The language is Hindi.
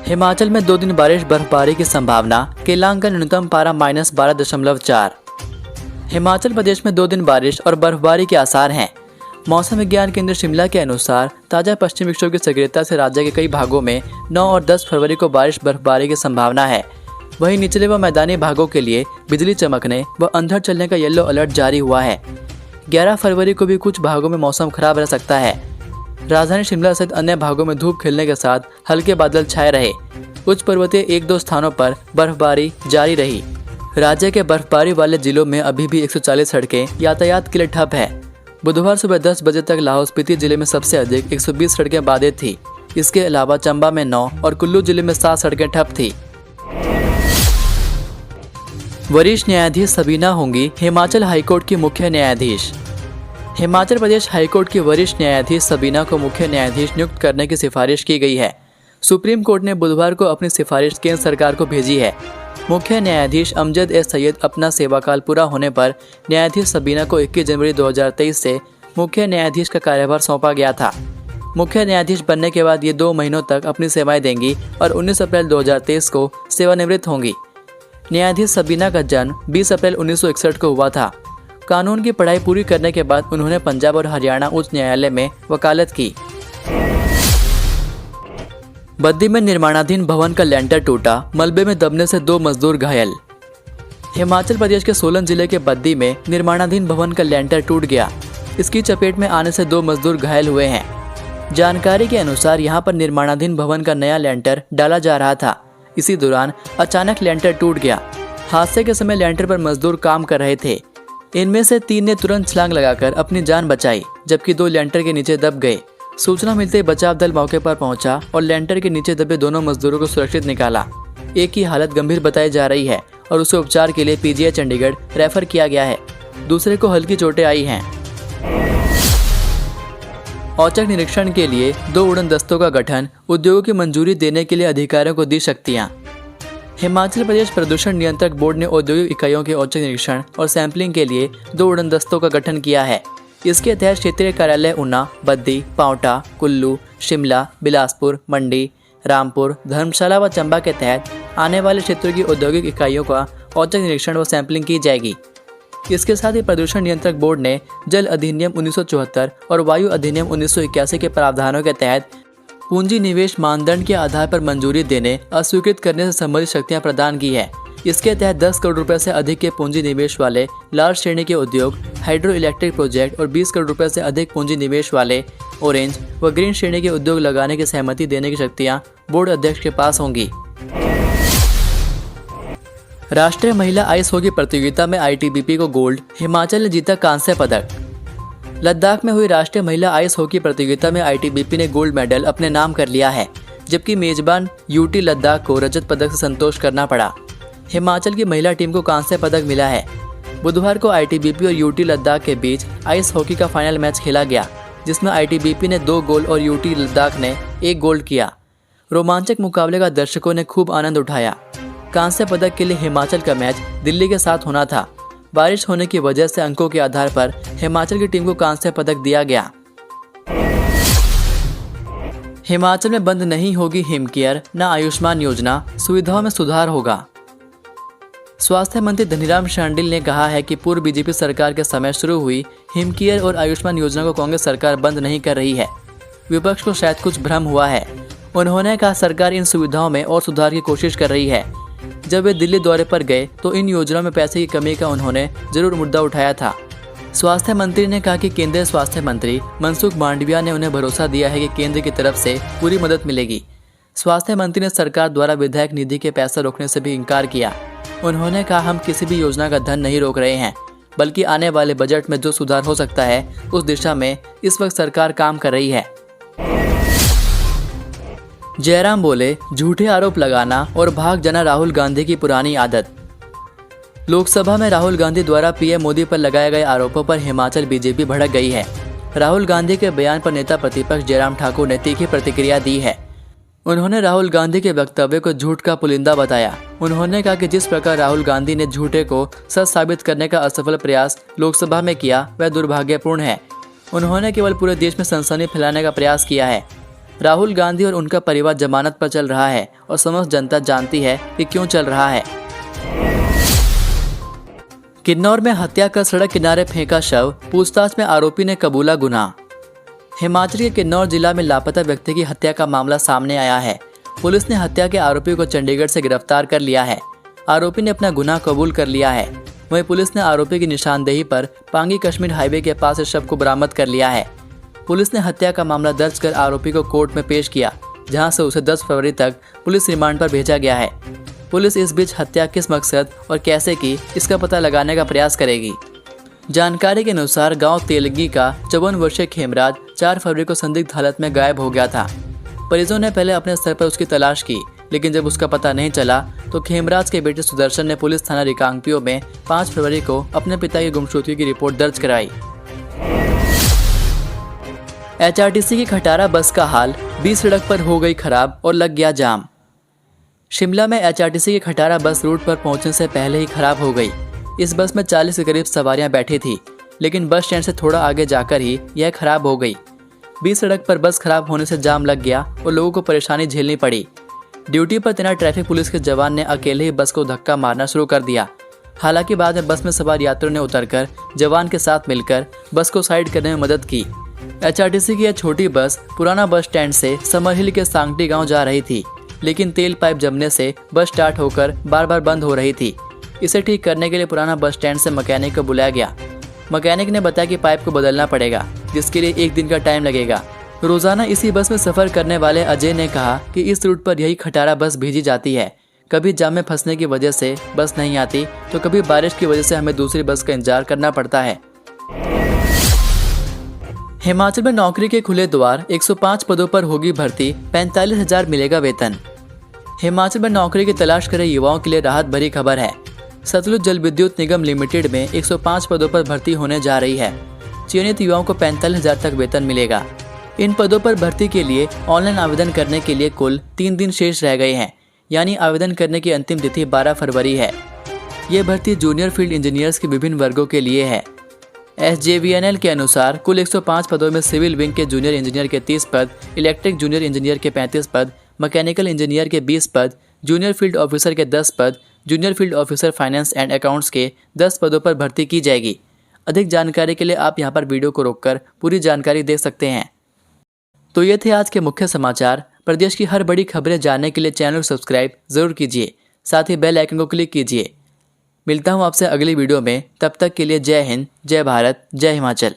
हिमाचल में 2 दिन बारिश बर्फबारी की संभावना। केलांग का न्यूनतम पारा -12.4। हिमाचल प्रदेश में 2 दिन बारिश और बर्फबारी के आसार हैं। मौसम विज्ञान केंद्र शिमला के अनुसार ताजा पश्चिमी विक्षोभ की सक्रियता से राज्य के कई भागों में 9 और 10 फरवरी को बारिश बर्फबारी की संभावना है। वहीं निचले व मैदानी भागों के लिए बिजली चमकने व अंधड़ चलने का येलो अलर्ट जारी हुआ है। 11 फरवरी को भी कुछ भागों में मौसम खराब रह सकता है। राजधानी शिमला सहित अन्य भागों में धूप खिलने के साथ हल्के बादल छाए रहे। उच्च पर्वतीय 1-2 स्थानों पर बर्फबारी जारी रही। राज्य के बर्फबारी वाले जिलों में अभी भी 140 सड़कें यातायात के लिए ठप है। बुधवार सुबह 10 बजे तक लाहौल स्पीति जिले में सबसे अधिक 120 सड़कें बाधित थी। इसके अलावा चंबा में 9 और कुल्लू जिले में 7 सड़कें ठप थी। वरिष्ठ न्यायाधीश सबीना होंगी हिमाचल हाईकोर्ट की मुख्य न्यायाधीश। हिमाचल प्रदेश हाईकोर्ट की वरिष्ठ न्यायाधीश सबीना को मुख्य न्यायाधीश नियुक्त करने की सिफारिश की गई है। सुप्रीम कोर्ट ने बुधवार को अपनी सिफारिश केंद्र सरकार को भेजी है। मुख्य न्यायाधीश अमजद ए सैयद अपना सेवाकाल पूरा होने पर न्यायाधीश सबीना को 21 जनवरी 2023 से मुख्य न्यायाधीश का कार्यभार सौंपा गया था। मुख्य न्यायाधीश बनने के बाद ये 2 महीनों तक अपनी सेवाएं देंगी और 19 अप्रैल 2023 को सेवानिवृत्त होंगी। न्यायाधीश सबीना का जन्म 20 अप्रैल 1961 को हुआ था। कानून की पढ़ाई पूरी करने के बाद उन्होंने पंजाब और हरियाणा उच्च न्यायालय में वकालत की। बद्दी में निर्माणाधीन भवन का लेंटर टूटा, मलबे में दबने से 2 मजदूर घायल। हिमाचल प्रदेश के सोलन जिले के बद्दी में निर्माणाधीन भवन का लेंटर टूट गया। इसकी चपेट में आने से 2 मजदूर घायल हुए हैं। जानकारी के अनुसार यहां पर निर्माणाधीन भवन का नया लेंटर डाला जा रहा था। इसी दौरान अचानक लेंटर टूट गया। हादसे के समय लेंटर पर मजदूर काम कर रहे थे। इनमें से 3 ने तुरंत छलांग लगाकर अपनी जान बचाई, जबकि 2 लेंटर के नीचे दब गए। सूचना मिलते ही बचाव दल मौके पर पहुंचा और लेंटर के नीचे दबे दोनों मजदूरों को सुरक्षित निकाला। एक की हालत गंभीर बताई जा रही है और उसे उपचार के लिए पीजीआई चंडीगढ़ रेफर किया गया है। दूसरे को हल्की चोटें आई हैं। औचक निरीक्षण के लिए 2 उड़न दस्तों का गठन, उद्योगों की मंजूरी देने के लिए अधिकारियों को दी शक्तियां। हिमाचल प्रदेश प्रदूषण नियंत्रक बोर्ड ने औद्योगिक इकाइयों के औचक निरीक्षण और सैंपलिंग के लिए 2 उड़न दस्तों का गठन किया है। इसके तहत क्षेत्रीय कार्यालय ऊना, बद्दी, पांवटा, कुल्लू, शिमला, बिलासपुर, मंडी, रामपुर, धर्मशाला व चंबा के तहत आने वाले क्षेत्रों की औद्योगिक इकाइयों का औचक निरीक्षण व सैंपलिंग की जाएगी। इसके साथ ही प्रदूषण नियंत्रक बोर्ड ने जल अधिनियम 1974 और वायु अधिनियम 1981 के प्रावधानों के तहत पूंजी निवेश मानदंड के आधार पर मंजूरी देने, अस्वीकृत करने से संबंधित शक्तियां प्रदान की है। इसके तहत 10 करोड़ रुपए से अधिक के पूंजी निवेश वाले लार्ज श्रेणी के उद्योग, हाइड्रो इलेक्ट्रिक प्रोजेक्ट और 20 करोड़ रुपए से अधिक पूंजी निवेश वाले ऑरेंज व ग्रीन श्रेणी के उद्योग लगाने की सहमति देने की शक्तियां बोर्ड अध्यक्ष के पास होंगी। राष्ट्रीय महिला आइस हॉकी प्रतियोगिता में आईटीबीपी को गोल्ड, हिमाचल ने जीता कांस्य पदक। लद्दाख में हुई राष्ट्रीय महिला आइस हॉकी प्रतियोगिता में आईटीबीपी ने गोल्ड मेडल अपने नाम कर लिया है, जबकि मेजबान यूटी लद्दाख को रजत पदक से संतोष करना पड़ा। हिमाचल की महिला टीम को कांस्य पदक मिला है। बुधवार को आईटीबीपी और यूटी लद्दाख के बीच आइस हॉकी का फाइनल मैच खेला गया, जिसमें आईटीबीपी ने 2 गोल और यूटी लद्दाख ने 1 गोल किया। रोमांचक मुकाबले का दर्शकों ने खूब आनंद उठाया। कांस्य पदक के लिए हिमाचल का मैच दिल्ली के साथ होना था। बारिश होने की वजह से अंकों के आधार पर हिमाचल की टीम को कांस्य पदक दिया गया। हिमाचल में बंद नहीं होगी हिमकेयर, न आयुष्मान योजना, सुविधाओं में सुधार होगा। स्वास्थ्य मंत्री धनीराम शांडिल ने कहा है कि पूर्व बीजेपी सरकार के समय शुरू हुई हिमकेयर और आयुष्मान योजना को कांग्रेस सरकार बंद नहीं कर रही है। विपक्ष को शायद कुछ भ्रम हुआ है। उन्होंने कहा सरकार इन सुविधाओं में और सुधार की कोशिश कर रही है। जब वे दिल्ली दौरे पर गए तो इन योजनाओं में पैसे की कमी का उन्होंने जरूर मुद्दा उठाया था। स्वास्थ्य मंत्री ने कहा कि केंद्रीय स्वास्थ्य मंत्री मनसुख मांडविया ने उन्हें भरोसा दिया है कि केंद्र की तरफ से पूरी मदद मिलेगी। स्वास्थ्य मंत्री ने सरकार द्वारा विधायक निधि के पैसा रोकने से भी इनकार किया। उन्होंने कहा हम किसी भी योजना का धन नहीं रोक रहे हैं, बल्कि आने वाले बजट में जो सुधार हो सकता है उस दिशा में इस वक्त सरकार काम कर रही है। जयराम बोले, झूठे आरोप लगाना और भाग जाना राहुल गांधी की पुरानी आदत। लोकसभा में राहुल गांधी द्वारा पीएम मोदी पर लगाए गए आरोपों पर हिमाचल बीजेपी भड़क गई है। राहुल गांधी के बयान पर नेता प्रतिपक्ष जयराम ठाकुर ने तीखी प्रतिक्रिया दी है। उन्होंने राहुल गांधी के वक्तव्य को झूठ का पुलिंदा बताया। उन्होंने कहा कि जिस प्रकार राहुल गांधी ने झूठे को सच साबित करने का असफल प्रयास लोकसभा में किया वह दुर्भाग्यपूर्ण है। उन्होंने केवल पूरे देश में सनसनी फैलाने का प्रयास किया है। राहुल गांधी और उनका परिवार जमानत पर चल रहा है और समस्त जनता जानती है कि क्यों चल रहा है। किन्नौर में हत्या कर सड़क किनारे फेंका शव, पूछताछ में आरोपी ने कबूला गुनाह। हिमाचल के किन्नौर जिला में लापता व्यक्ति की हत्या का मामला सामने आया है। पुलिस ने हत्या के आरोपी को चंडीगढ़ से गिरफ्तार कर लिया है। आरोपी ने अपना गुनाह कबूल कर लिया है। वहीं पुलिस ने आरोपी की निशानदेही पर पांगी कश्मीर हाईवे के पास इस शव को बरामद कर लिया है। पुलिस ने हत्या का मामला दर्ज कर आरोपी को कोर्ट में पेश किया, जहां से उसे 10 फरवरी तक पुलिस रिमांड पर भेजा गया है। पुलिस इस बीच हत्या किस मकसद और कैसे की, इसका पता लगाने का प्रयास करेगी। जानकारी के अनुसार गांव तेलगी का 54 वर्षीय खेमराज 4 फरवरी को संदिग्ध हालत में गायब हो गया था। परिजनों ने पहले अपने स्तर पर उसकी तलाश की, लेकिन जब उसका पता नहीं चला तो खेमराज के बेटे सुदर्शन ने पुलिस थाना रिकांगपिओ में 5 फरवरी को अपने पिता की गुमशुदगी की रिपोर्ट दर्ज कराई। HRTC की खटारा बस का हाल, 20 सड़क पर हो गई खराब और लग गया जाम। शिमला में HRTC की खटारा बस रूट पर पहुंचने से पहले ही खराब हो गई। इस बस में 40 के करीब सवारियां बैठी थी, लेकिन बस स्टैंड से थोड़ा आगे जाकर ही यह खराब हो गई। 20 सड़क पर बस खराब होने से जाम लग गया और लोगों को परेशानी झेलनी पड़ी। ड्यूटी पर तैनात ट्रैफिक पुलिस के जवान ने अकेले ही बस को धक्का मारना शुरू कर दिया। हालांकि बाद में बस में सवार यात्रियों ने उतरकर जवान के साथ मिलकर बस को साइड करने में मदद की। HRTC की यह छोटी बस पुराना बस स्टैंड से समरहिल के सांगटी गांव जा रही थी, लेकिन तेल पाइप जमने से बस स्टार्ट होकर बार बार बंद हो रही थी। इसे ठीक करने के लिए पुराना बस स्टैंड से मैकेनिक को बुलाया गया। मैकेनिक ने बताया कि पाइप को बदलना पड़ेगा, जिसके लिए 1 दिन का टाइम लगेगा। रोजाना इसी बस में सफर करने वाले अजय ने कहा कि इस रूट पर यही खटारा बस भेजी जाती है। कभी जाम में फंसने की वजह से बस नहीं आती, तो कभी बारिश की वजह से हमें दूसरी बस का इंतजार करना पड़ता है। हिमाचल में नौकरी के खुले द्वार, 105 पदों पर होगी भर्ती, 45,000 मिलेगा वेतन। हिमाचल में नौकरी की तलाश कर रहे युवाओं के लिए राहत भरी खबर है। सतलुज जल विद्युत निगम लिमिटेड में 105 पदों पर भर्ती होने जा रही है। चयनित युवाओं को 45,000 तक वेतन मिलेगा। इन पदों पर भर्ती के लिए ऑनलाइन आवेदन करने के लिए कुल 3 दिन शेष रह गए हैं, यानी आवेदन करने की अंतिम तिथि 12 फरवरी है। ये भर्ती जूनियर फील्ड इंजीनियर्स के विभिन्न वर्गों के लिए है। SJVNL के अनुसार कुल 105 पदों में सिविल विंग के जूनियर इंजीनियर के 30 पद, इलेक्ट्रिक जूनियर इंजीनियर के 35 पद, मैकेनिकल इंजीनियर के 20 पद, जूनियर फील्ड ऑफिसर के 10 पद, junior field officer finance and accounts के 10 पदों पर भर्ती की जाएगी। अधिक जानकारी के लिए आप यहां पर वीडियो को रोककर पूरी जानकारी देख सकते हैं। तो ये थे आज के मुख्य समाचार। प्रदेश की हर बड़ी खबरें जानने के लिए चैनल को सब्सक्राइब जरूर कीजिए, साथ ही बेल आइकन को क्लिक कीजिए। मिलता हूँ आपसे अगली वीडियो में, तब तक के लिए जय हिंद, जय भारत, जय हिमाचल।